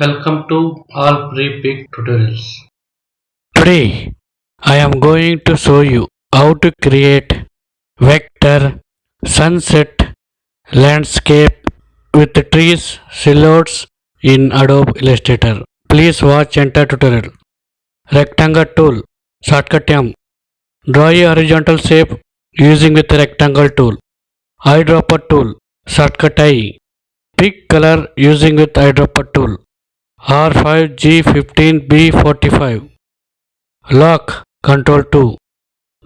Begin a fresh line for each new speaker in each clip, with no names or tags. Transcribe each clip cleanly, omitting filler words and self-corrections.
Welcome to all pre-pick tutorials.
Today, I am going to show you how to create vector sunset landscape with trees silhouettes in Adobe Illustrator. Please watch entire tutorial. Rectangle tool, shortcut M. Draw a horizontal shape using with rectangle tool. Eyedropper tool, shortcut I. Pick color using with eyedropper tool. R5G15B45. Lock Control 2.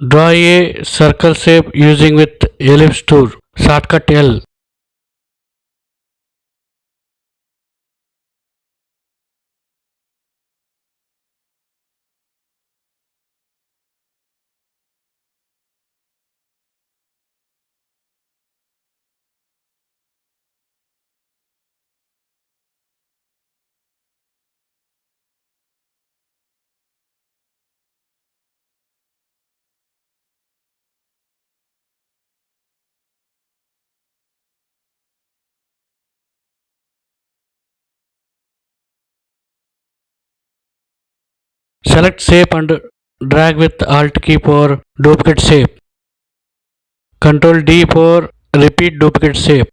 Draw a circle shape using with ellipse tool. Shortcut L. Select shape and drag with Alt key for duplicate shape. Control D for repeat duplicate shape.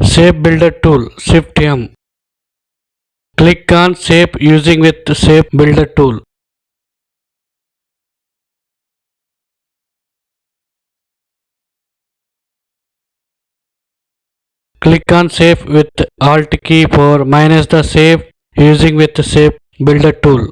Shape Builder tool. Shift M. Click on shape using with Shape Builder tool. Click on shape with Alt key for minus the shape using with Shape Builder tool.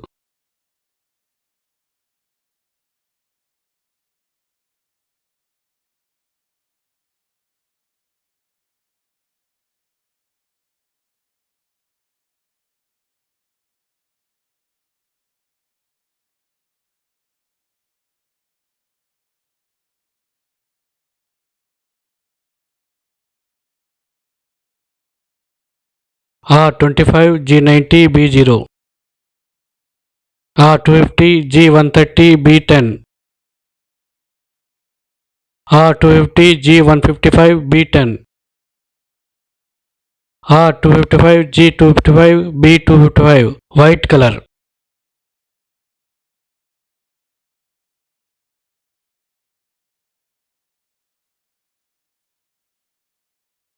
R25 G90 B0. R250 G130 B10. R250 G155 B10. R255 G255 B255 white color.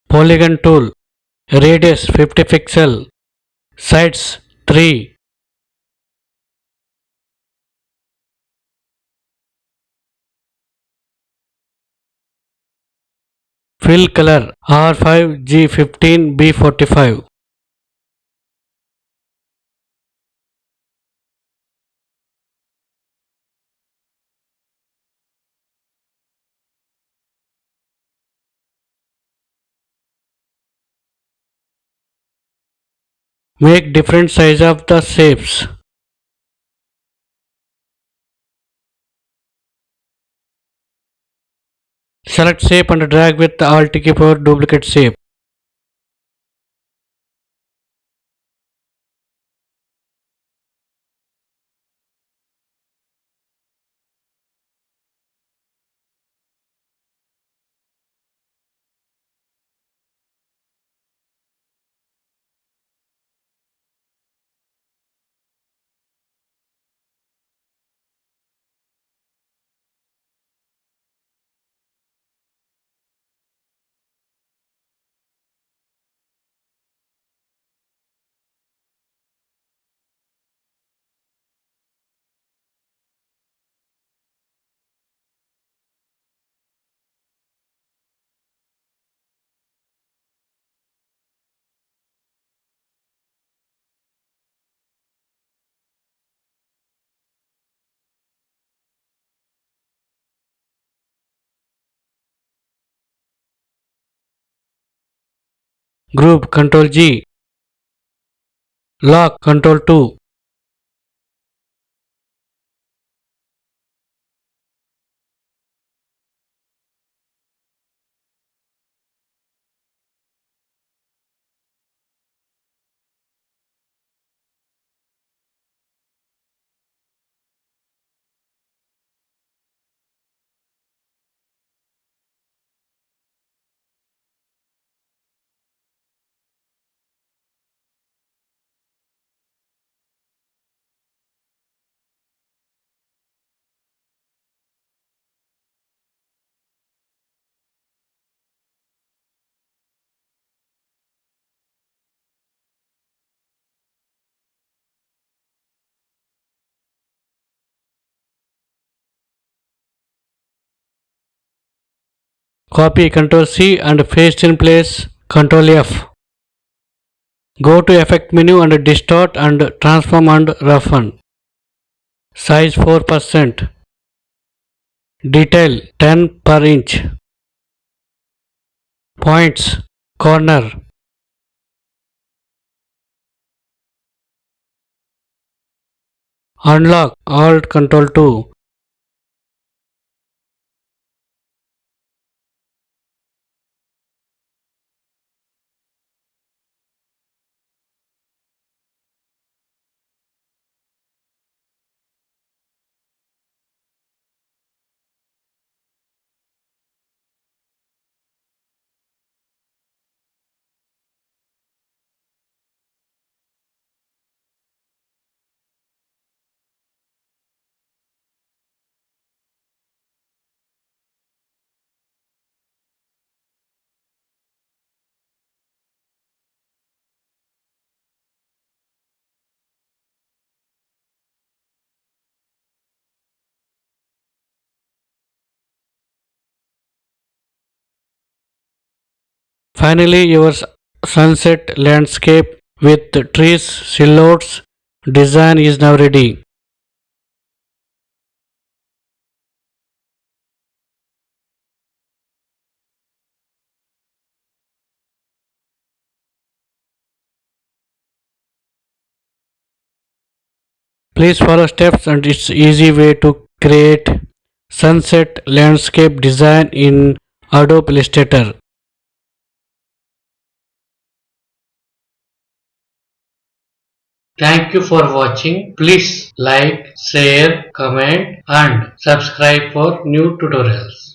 Polygon tool. Radius 50 pixel. Sides 3. Fill color R5 G15 B45. Make different size of the shapes. Select shape and drag with the Alt key for duplicate shape. Group Ctrl G. Lock Control 2. Copy Ctrl C and paste in place Ctrl F. Go to Effect menu and Distort and Transform and Roughen. Size 4%. Detail 10 per inch. Points corner. Unlock Alt Control 2. Finally, your sunset landscape with trees, silhouettes design is now ready. Please follow steps and it's easy way to create sunset landscape design in Adobe Illustrator.
Thank you for watching. Please like, share, comment and subscribe for new tutorials.